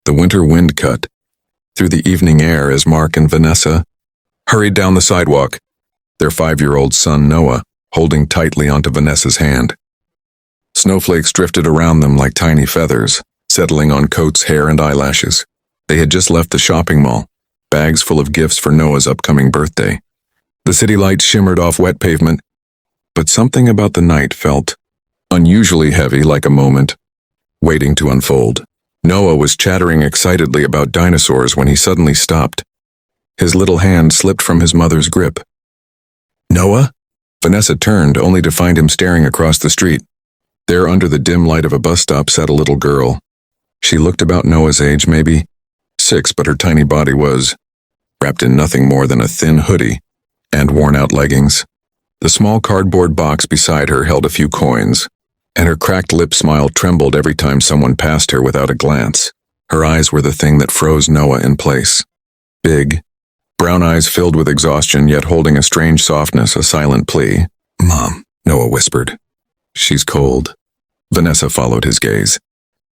The winter wind cut through the evening air as Mark and Vanessa hurried down the sidewalk, their 5-year-old son Noah holding tightly onto Vanessa's hand. Snowflakes drifted around them like tiny feathers, settling on coats, hair, and eyelashes. They had just left the shopping mall, bags full of gifts for Noah's upcoming birthday. The city lights shimmered off wet pavement, but something about the night felt unusually heavy, like a moment waiting to unfold. Noah was chattering excitedly about dinosaurs when he suddenly stopped. His little hand slipped from his mother's grip. "Noah?" Vanessa turned, only to find him staring across the street. There, under the dim light of a bus stop, sat a little girl. She looked about Noah's age, maybe 6, but her tiny body was wrapped in nothing more than a thin hoodie and worn-out leggings. The small cardboard box beside her held a few coins, and her cracked lip smile trembled every time someone passed her without a glance. Her eyes were the thing that froze Noah in place. Big, brown eyes filled with exhaustion, yet holding a strange softness, a silent plea. "Mom," Noah whispered. "She's cold." Vanessa followed his gaze.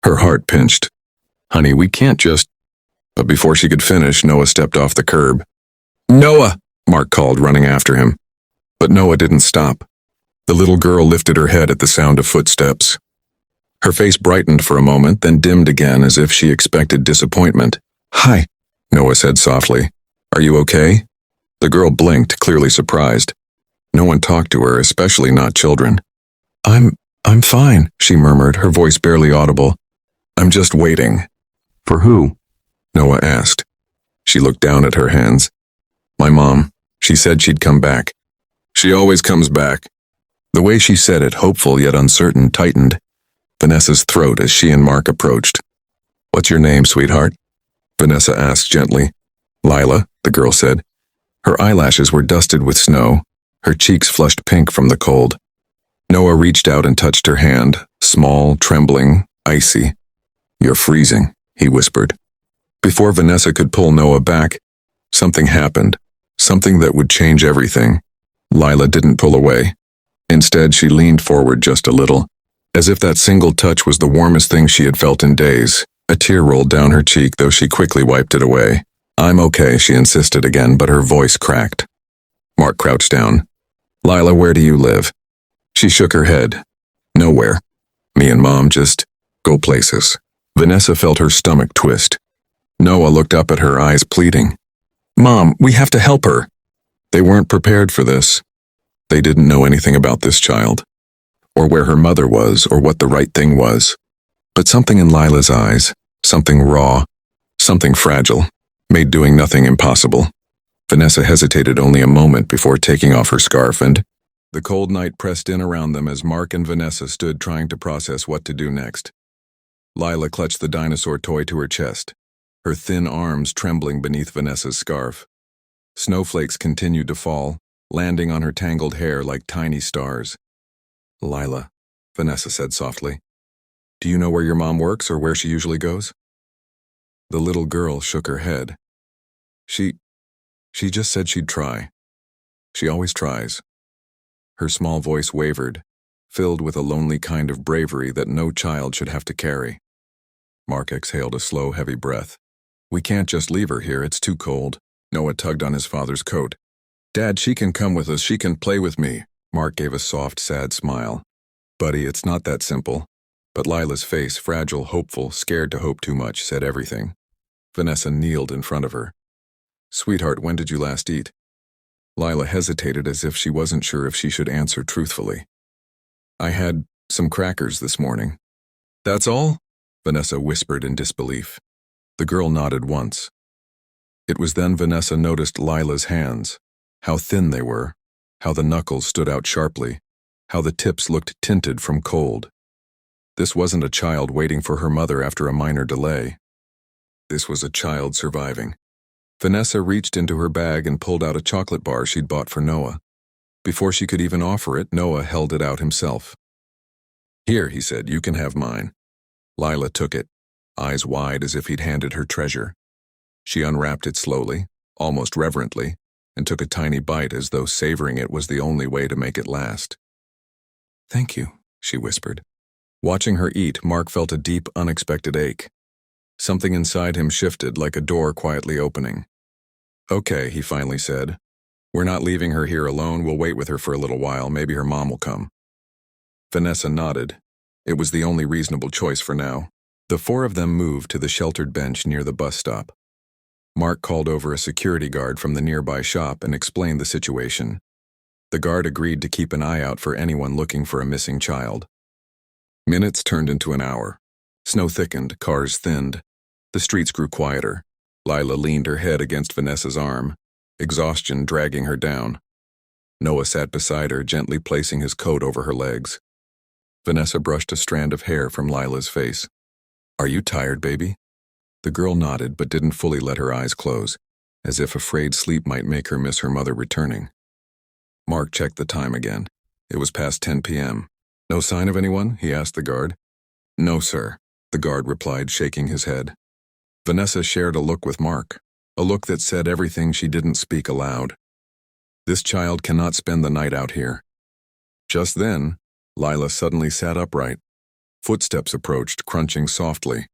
Her heart pinched. "Honey, we can't just..." But before she could finish, Noah stepped off the curb. "Noah!" Mark called, running after him. But Noah didn't stop. The little girl lifted her head at the sound of footsteps. Her face brightened for a moment, then dimmed again as if she expected disappointment. "Hi," Noah said softly. "Are you okay?" The girl blinked, clearly surprised. No one talked to her, especially not children. I'm fine," she murmured, her voice barely audible. "I'm just waiting." "For who?" Noah asked. She looked down at her hands. "My mom. She said she'd come back. She always comes back." The way she said it, hopeful yet uncertain, tightened Vanessa's throat as she and Mark approached. "What's your name, sweetheart?" Vanessa asked gently. "Lila," the girl said. Her eyelashes were dusted with snow, her cheeks flushed pink from the cold. Noah reached out and touched her hand, small, trembling, icy. "You're freezing," he whispered. Before Vanessa could pull Noah back, something happened, something that would change everything. Lila didn't pull away. Instead, she leaned forward just a little, as if that single touch was the warmest thing she had felt in days. A tear rolled down her cheek, though she quickly wiped it away. "I'm okay," she insisted again, but her voice cracked. Mark crouched down. "Lila, where do you live?" She shook her head. "Nowhere. Me and Mom just go places." Vanessa felt her stomach twist. Noah looked up at her, eyes pleading. "Mom, we have to help her." They weren't prepared for this. They didn't know anything about this child, or where her mother was, or what the right thing was. But something in Lila's eyes, something raw, something fragile, made doing nothing impossible. Vanessa hesitated only a moment before taking off her scarf, and the cold night pressed in around them as Mark and Vanessa stood trying to process what to do next. Lila clutched the dinosaur toy to her chest, her thin arms trembling beneath Vanessa's scarf. Snowflakes continued to fall, landing on her tangled hair like tiny stars. "Lila," Vanessa said softly, "do you know where your mom works or where she usually goes?" The little girl shook her head. She just said she'd try. She always tries." Her small voice wavered, filled with a lonely kind of bravery that no child should have to carry. Mark exhaled a slow, heavy breath. "We can't just leave her here, it's too cold." Noah tugged on his father's coat. "Dad, she can come with us, she can play with me." Mark gave a soft, sad smile. "Buddy, it's not that simple." But Lila's face, fragile, hopeful, scared to hope too much, said everything. Vanessa kneeled in front of her. "Sweetheart, when did you last eat?" Lila hesitated as if she wasn't sure if she should answer truthfully. "I had some crackers this morning." "That's all?" Vanessa whispered in disbelief. The girl nodded once. It was then Vanessa noticed Lila's hands, how thin they were, how the knuckles stood out sharply, how the tips looked tinted from cold. This wasn't a child waiting for her mother after a minor delay. This was a child surviving. Vanessa reached into her bag and pulled out a chocolate bar she'd bought for Noah. Before she could even offer it, Noah held it out himself. "Here," he said, "you can have mine." Lila took it, eyes wide as if he'd handed her treasure. She unwrapped it slowly, almost reverently, and took a tiny bite as though savoring it was the only way to make it last. "Thank you," she whispered. Watching her eat, Mark felt a deep, unexpected ache. Something inside him shifted like a door quietly opening. "Okay," he finally said. "We're not leaving her here alone. We'll wait with her for a little while. Maybe her mom will come." Vanessa nodded. It was the only reasonable choice for now. The four of them moved to the sheltered bench near the bus stop. Mark called over a security guard from the nearby shop and explained the situation. The guard agreed to keep an eye out for anyone looking for a missing child. Minutes turned into an hour. Snow thickened, cars thinned. The streets grew quieter. Lila leaned her head against Vanessa's arm, exhaustion dragging her down. Noah sat beside her, gently placing his coat over her legs. Vanessa brushed a strand of hair from Lila's face. "Are you tired, baby?" The girl nodded but didn't fully let her eyes close, as if afraid sleep might make her miss her mother returning. Mark checked the time again. It was past 10 p.m. "No sign of anyone?" he asked the guard. "No, sir," the guard replied, shaking his head. Vanessa shared a look with Mark, a look that said everything she didn't speak aloud. This child cannot spend the night out here. Just then, Lila suddenly sat upright. Footsteps approached, crunching softly.